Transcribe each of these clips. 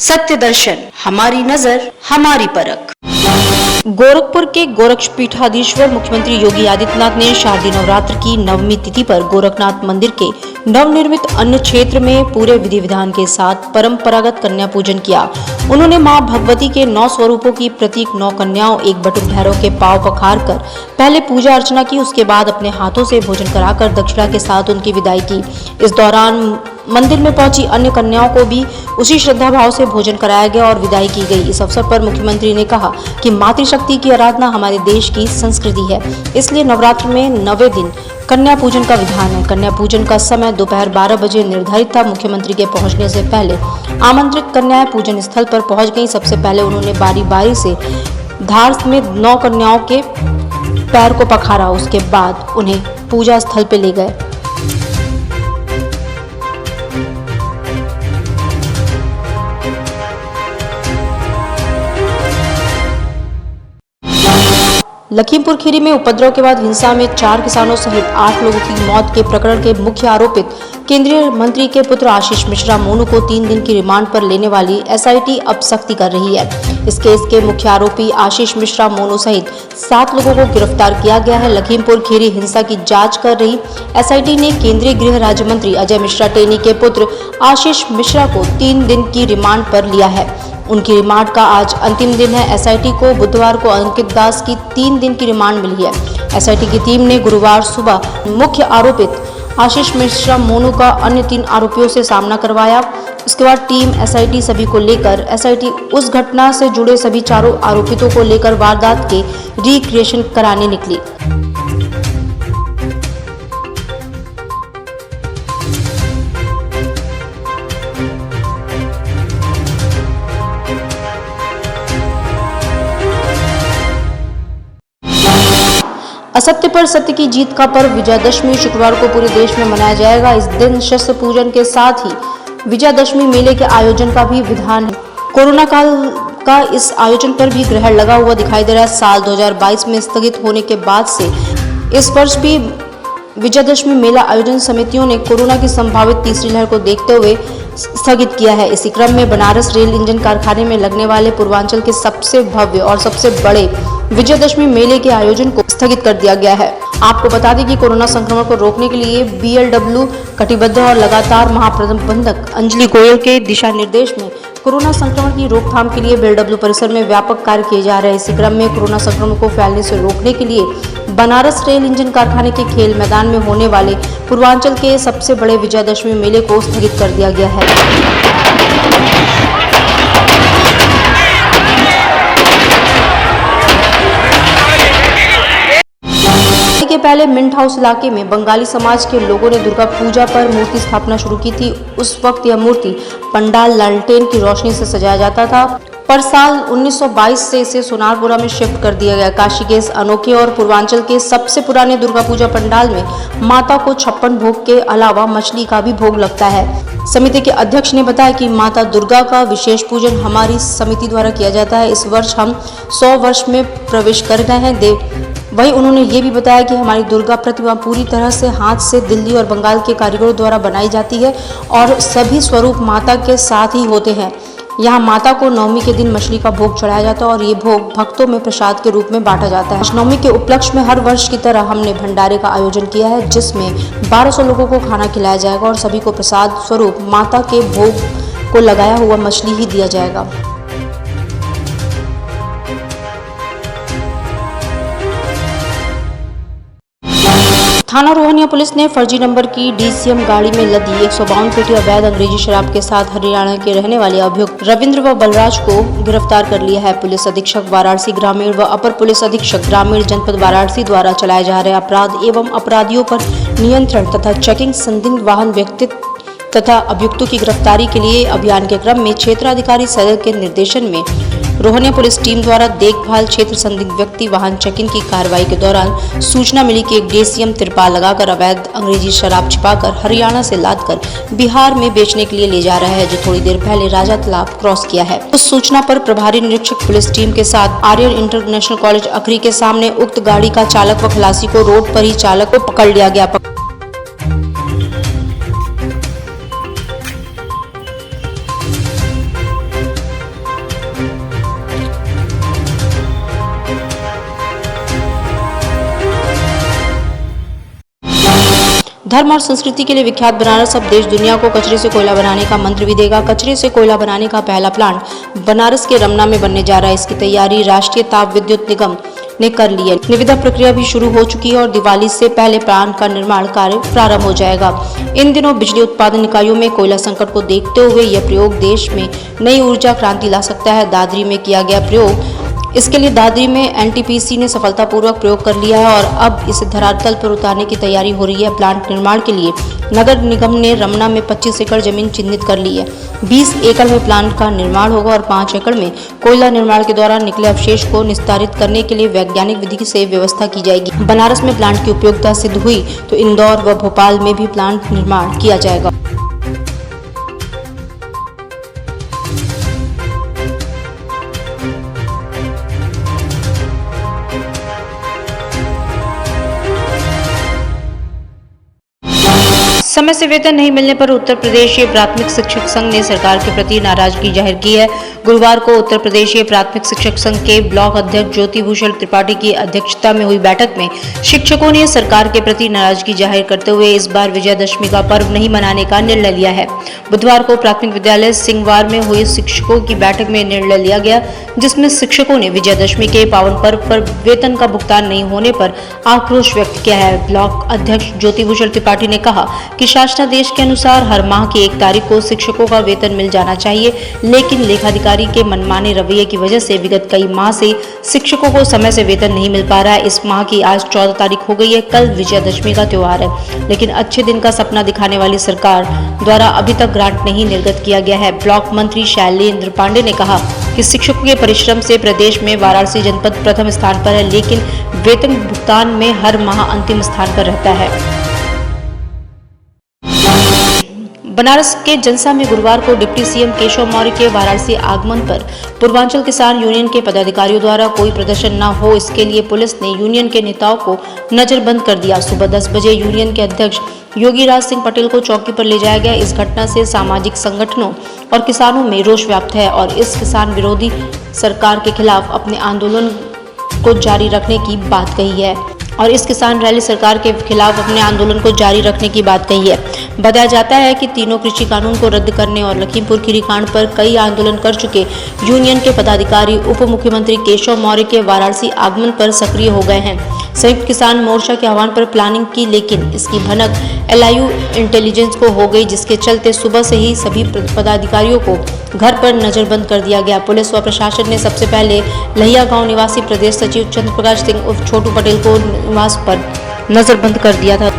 सत्य दर्शन, हमारी नजर हमारी परख। गोरखपुर के गोरक्षपीठाधीश्वर मुख्यमंत्री योगी आदित्यनाथ ने शारदीय नवरात्र की नवमी तिथि पर गोरखनाथ मंदिर के नवनिर्मित अन्न क्षेत्र में पूरे विधि विधान के साथ परंपरागत कन्या पूजन किया। उन्होंने मां भगवती के 9 स्वरूपों की प्रतीक 9 कन्याओं एक बटुक भैरव के पांव पखार कर पहले पूजा अर्चना की। उसके बाद अपने हाथों से भोजन कराकर दक्षिणा के साथ उनकी विदाई की। इस दौरान मंदिर में पहुंची अन्य कन्याओं को भी उसी श्रद्धा भाव से भोजन कराया गया और विदाई की गई। इस अवसर पर मुख्यमंत्री ने कहा कि मातृशक्ति की आराधना हमारे देश की संस्कृति है, इसलिए नवरात्र में 9वें दिन कन्या पूजन का विधान है। कन्या पूजन का समय दोपहर 12 बजे निर्धारित था। मुख्यमंत्री के पहुंचने से पहले आमंत्रित कन्याएं पूजन स्थल पर पहुंच गईं। सबसे पहले उन्होंने बारी बारी से धार में 9 कन्याओं के पैर को पखारा। उसके बाद उन्हें पूजा स्थल पर ले गए। लखीमपुर खीरी में उपद्रव के बाद हिंसा में 4 किसानों सहित 8 लोगों की मौत के प्रकरण के मुख्य आरोपित केंद्रीय मंत्री के पुत्र आशीष मिश्रा मोनू को 3 दिन की रिमांड पर लेने वाली एसआईटी अब सख्ती कर रही है। इस केस के मुख्य आरोपी आशीष मिश्रा मोनू सहित 7 लोगों को गिरफ्तार किया गया है। लखीमपुर खीरी हिंसा की जांच कर रही एसआईटी ने केंद्रीय गृह राज्य मंत्री अजय मिश्रा टेनी के पुत्र आशीष मिश्रा को 3 दिन की रिमांड पर लिया है। उनकी रिमांड का आज अंतिम दिन है। एसआईटी को बुधवार को अंकित दास की 3 दिन की रिमांड मिली है। एसआईटी की टीम ने गुरुवार सुबह मुख्य आरोपित आशीष मिश्रा मोनू का अन्य 3 आरोपियों से सामना करवाया। इसके बाद टीम एसआईटी सभी को लेकर एसआईटी उस घटना से जुड़े सभी 4 आरोपितों को लेकर वारदात के रिक्रिएशन कराने निकली। असत्य पर सत्य की जीत का पर्व विजयादशमी शुक्रवार को पूरे देश में मनाया जाएगा। इस दिन शस्त्र पूजन के साथ ही विजयादशमी मेले के आयोजन का भी विधान है। कोरोना काल का इस आयोजन पर भी ग्रहण लगा हुआ दिखाई दे रहा है। साल 2022 में स्थगित होने के बाद से इस वर्ष भी विजयादशमी मेला आयोजन समितियों ने कोरोना की संभावित तीसरी लहर को देखते हुए स्थगित किया है। इसी क्रम में बनारस रेल इंजन कारखाने में लगने वाले पूर्वांचल के सबसे भव्य और सबसे बड़े विजयादशमी मेले के आयोजन को स्थगित कर दिया गया है। आपको बता दें कि कोरोना संक्रमण को रोकने के लिए बीएलडब्ल्यू कटिबद्ध और लगातार महाप्रबंधक अंजलि गोयल के दिशा निर्देश में कोरोना संक्रमण की रोकथाम के लिए बीएलडब्ल्यू परिसर में व्यापक कार्य किए जा रहे हैं। इसी क्रम में कोरोना संक्रमण को फैलने से रोकने के लिए बनारस रेल इंजन कारखाने के खेल मैदान में होने वाले पूर्वांचल के सबसे बड़े विजयादशमी मेले को स्थगित कर दिया गया है। के पहले मिंट हाउस इलाके में बंगाली समाज के लोगों ने दुर्गा पूजा पर मूर्ति स्थापना शुरू की थी। उस वक्त यह मूर्ति पंडाल लालटेन की रोशनी से सजाया जाता था, पर साल 1922 से इसे सोनारपुरा में शिफ्ट कर दिया गया। काशी के इस अनोखे और पूर्वांचल के सबसे पुराने दुर्गा पूजा पंडाल में माता को 56 भोग के अलावा मछली का भी भोग लगता है। समिति के अध्यक्ष ने बताया कि माता दुर्गा का विशेष पूजन हमारी समिति द्वारा किया जाता है। इस वर्ष हम 100 वर्ष में प्रवेश कर गए हैं। वहीं उन्होंने ये भी बताया कि हमारी दुर्गा प्रतिमा पूरी तरह से हाथ से दिल्ली और बंगाल के कारीगरों द्वारा बनाई जाती है और सभी स्वरूप माता के साथ ही होते हैं। यहाँ माता को नवमी के दिन मछली का भोग चढ़ाया जाता है और ये भोग भक्तों में प्रसाद के रूप में बांटा जाता है। नवमी के उपलक्ष्य में हर वर्ष की तरह हमने भंडारे का आयोजन किया है, जिसमें 1200 लोगों को खाना खिलाया जाएगा और सभी को प्रसाद स्वरूप माता के भोग को लगाया हुआ मछली ही दिया जाएगा। थाना रोहनिया पुलिस ने फर्जी नंबर की डीसीएम गाड़ी में लदी 152 पेटी अवैध अंग्रेजी शराब के साथ हरियाणा के रहने वाले अभियुक्त रविंद्र व बलराज को गिरफ्तार कर लिया है। पुलिस अधीक्षक वाराणसी ग्रामीण व अपर पुलिस अधीक्षक ग्रामीण जनपद वाराणसी द्वारा चलाए जा रहे अपराध एवं अपराधियों पर नियंत्रण तथा चेकिंग, संदिग्ध वाहन व्यक्तित्व तथा अभियुक्तों की गिरफ्तारी के लिए अभियान के क्रम में क्षेत्राधिकारी सदर के निर्देशन में रोहनिया पुलिस टीम द्वारा देखभाल क्षेत्र संदिग्ध व्यक्ति वाहन चेकिंग की कार्रवाई के दौरान सूचना मिली कि एक डीसीएम तिरपाल लगाकर अवैध अंग्रेजी शराब छिपाकर हरियाणा से लादकर बिहार में बेचने के लिए ले जा रहा है, जो थोड़ी देर पहले राजा तालाब क्रॉस किया है। उस सूचना पर प्रभारी निरीक्षक पुलिस टीम के साथ आर्यन इंटरनेशनल कॉलेज अखरी के सामने उक्त गाड़ी का चालक व खलासी को रोड पर ही चालक को पकड़ लिया गया। धर्म और संस्कृति के लिए विख्यात बनारस अब देश दुनिया को कचरे से कोयला बनाने का मंत्र भी देगा। कचरे से कोयला बनाने का पहला प्लांट बनारस के रमना में बनने जा रहा है। इसकी तैयारी राष्ट्रीय ताप विद्युत निगम ने कर ली है। निविदा प्रक्रिया भी शुरू हो चुकी है और दिवाली से पहले प्लांट का निर्माण कार्य प्रारंभ हो जाएगा। इन दिनों बिजली उत्पादन इकाइयों में कोयला संकट को देखते हुए यह प्रयोग देश में नई ऊर्जा क्रांति ला सकता है। दादरी में किया गया प्रयोग, इसके लिए दादरी में एनटीपीसी ने सफलतापूर्वक प्रयोग कर लिया है और अब इसे धरातल पर उतारने की तैयारी हो रही है। प्लांट निर्माण के लिए नगर निगम ने रमना में 25 एकड़ जमीन चिन्हित कर ली है। 20 एकड़ में प्लांट का निर्माण होगा और 5 एकड़ में कोयला निर्माण के दौरान निकले अवशेष को निस्तारित करने के लिए वैज्ञानिक विधि से व्यवस्था की जाएगी। बनारस में प्लांट की उपयोगिता सिद्ध हुई तो इंदौर व भोपाल में भी प्लांट निर्माण किया जाएगा। समय से वेतन नहीं मिलने पर उत्तर प्रदेशीय प्राथमिक शिक्षक संघ ने सरकार के प्रति नाराजगी जाहिर की है। गुरुवार को उत्तर प्रदेशीय प्राथमिक शिक्षक संघ के ब्लॉक अध्यक्ष ज्योति भूषण त्रिपाठी की अध्यक्षता में हुई बैठक में शिक्षकों ने सरकार के प्रति नाराजगी जाहिर करते हुए इस बार विजयादशमी का पर्व नहीं मनाने का निर्णय लिया है। बुधवार को प्राथमिक विद्यालय सिंहवार में हुई शिक्षकों की बैठक में निर्णय लिया गया, जिसमें शिक्षकों ने विजयादशमी के पावन पर्व पर वेतन का भुगतान नहीं होने पर आक्रोश व्यक्त किया है। ब्लॉक अध्यक्ष ज्योति भूषण त्रिपाठी ने कहा कि शासनादेश के अनुसार हर माह की 1 तारीख को शिक्षकों का वेतन मिल जाना चाहिए, लेकिन लेखाधिकारी के मनमाने रवैये की वजह से विगत कई माह से शिक्षकों को समय से वेतन नहीं मिल पा रहा है। इस माह की आज 14 तारीख हो गई है। कल विजयादशमी का त्योहार है, लेकिन अच्छे दिन का सपना दिखाने वाली सरकार द्वारा अभी तक ग्रांट नहीं निर्गत किया गया है। ब्लॉक मंत्री शैलेंद्र पांडे ने कहा कि शिक्षकों के परिश्रम से प्रदेश में वाराणसी जनपद प्रथम स्थान पर है, लेकिन वेतन भुगतान में हर माह अंतिम स्थान पर रहता है। बनारस के जनसा में गुरुवार को डिप्टी सीएम केशव मौर्य के वाराणसी आगमन पर पूर्वांचल किसान यूनियन के पदाधिकारियों द्वारा कोई प्रदर्शन न हो, इसके लिए पुलिस ने यूनियन के नेताओं को नजरबंद कर दिया। सुबह 10 बजे यूनियन के अध्यक्ष योगीराज सिंह पटेल को चौकी पर ले जाया गया। इस घटना से सामाजिक संगठनों और किसानों में रोष व्याप्त है और इस किसान विरोधी सरकार के खिलाफ अपने आंदोलन को जारी रखने की बात कही है और इस किसान रैली सरकार के खिलाफ अपने आंदोलन को जारी रखने की बात कही है। बताया जाता है कि तीनों कृषि कानून को रद्द करने और लखीमपुर खीरी कांड पर कई आंदोलन कर चुके यूनियन के पदाधिकारी उप मुख्यमंत्री केशव मौर्य के वाराणसी आगमन पर सक्रिय हो गए हैं। संयुक्त किसान मोर्चा के आह्वान पर प्लानिंग की, लेकिन इसकी भनक LIU इंटेलिजेंस को हो गई, जिसके चलते सुबह से ही सभी पदाधिकारियों को घर पर नजरबंद कर दिया गया। पुलिस व प्रशासन ने सबसे पहले लहिया गांव निवासी प्रदेश सचिव चंद्र प्रकाश सिंह उर्फ छोटू पटेल को निवास पर नजरबंद कर दिया था।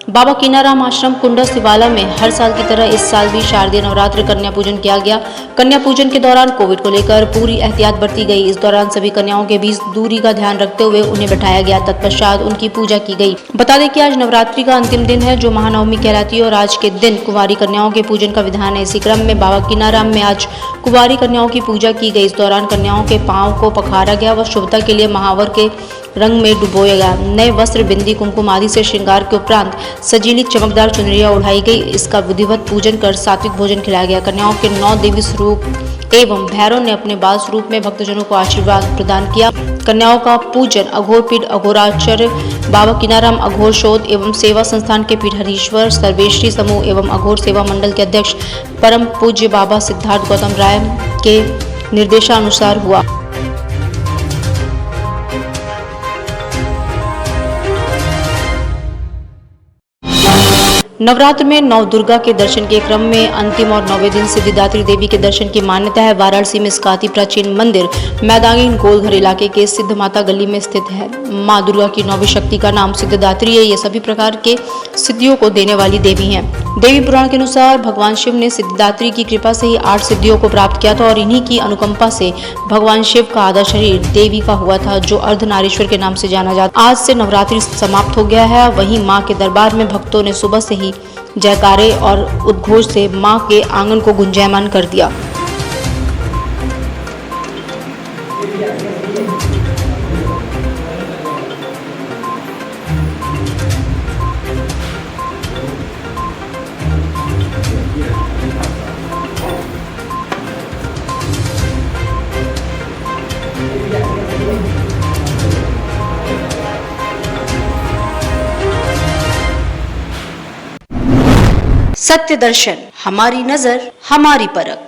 बाबा कीनाराम आश्रम कुंडा सिवाला में हर साल की तरह इस साल भी शारदीय नवरात्र कन्या पूजन किया गया। कन्या पूजन के दौरान कोविड को लेकर पूरी एहतियात बरती गई। इस दौरान सभी कन्याओं के बीच दूरी का ध्यान रखते हुए उन्हें बैठाया गया। तत्पश्चात उनकी पूजा की गई। बता दें कि आज नवरात्रि का अंतिम दिन है, जो महानवमी कहलाती है और आज के दिन कुंवारी कन्याओं के पूजन का विधान है। इसी क्रम में बाबा कीनाराम में आज कुंवारी कन्याओं की पूजा की गई। इस दौरान कन्याओं के पांव को पखारा गया व शुभता के लिए महावर के रंग में डुबोया गया। नए वस्त्र, बिंदी, कुमकुम आदि से श्रृंगार के उपरांत सजीली चमकदार चुनरियां उड़ाई गई। इसका विधिवत पूजन कर सात्विक भोजन खिलाया गया। कन्याओं के 9 देवी स्वरूप एवं भैरव ने अपने बाल स्वरूप में भक्तजनों को आशीर्वाद प्रदान किया। कन्याओं का पूजन अघोर पीठ अघोराचार्य बाबा कीनाराम अघोर शोध एवं सेवा संस्थान के पीठाधीश्वर सर्वेश्वरी समूह एवं अघोर सेवा मंडल के अध्यक्ष परम पूज्य बाबा सिद्धार्थ गौतम राय के निर्देशानुसार हुआ। नवरात्र में नव दुर्गा के दर्शन के क्रम में अंतिम और 9वें दिन सिद्धिदात्री देवी के दर्शन की मान्यता है। वाराणसी में इसका अति प्राचीन मंदिर मैदानी गोलघर इलाके के सिद्ध माता गली में स्थित है। माँ दुर्गा की 9वीं शक्ति का नाम सिद्धिदात्री है। ये सभी प्रकार के सिद्धियों को देने वाली देवी हैं। देवी पुराण के अनुसार भगवान शिव ने सिद्धिदात्री की कृपा से ही 8 सिद्धियों को प्राप्त किया था और इन्हीं की अनुकंपा से भगवान शिव का आधा शरीर देवी का हुआ था, जो अर्धनारीश्वर के नाम से जाना जाता। आज से नवरात्रि समाप्त हो गया है। वहीं माँ के दरबार में भक्तों ने सुबह से ही जयकारे और उद्घोष से मां के आंगन को गुंजायमान कर दिया। सत्य दर्शन, हमारी नजर हमारी परख।